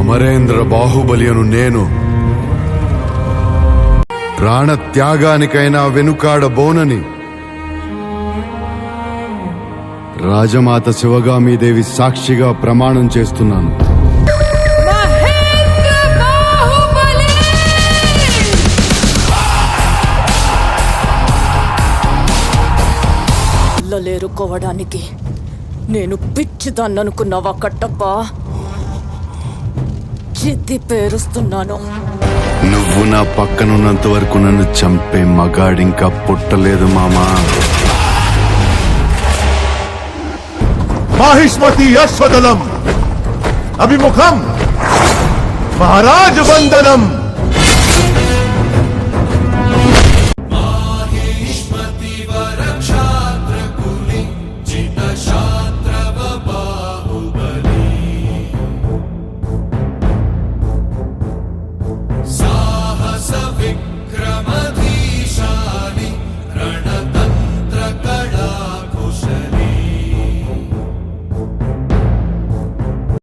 అమరేంద్ర బాహుబలి అను నేను ప్రాణ త్యాగానికైనా వెనుకాడబోనని రాజమాత శివగామీదేవి సాక్షిగా ప్రమాణం చేస్తున్నాను. లేరుకోవడానికి నేను పిచ్చిదాన్ననుకున్నావా కట్టప్ప? చిత్తి పేరుస్తున్నాను. నువ్వు నా పక్కనున్నంత వరకు నన్ను చంపే మగాడింకా పుట్టలేదు మామా. మాహిష్మతి అశ్వదళం అభిముఖం మహారాజ వందనం.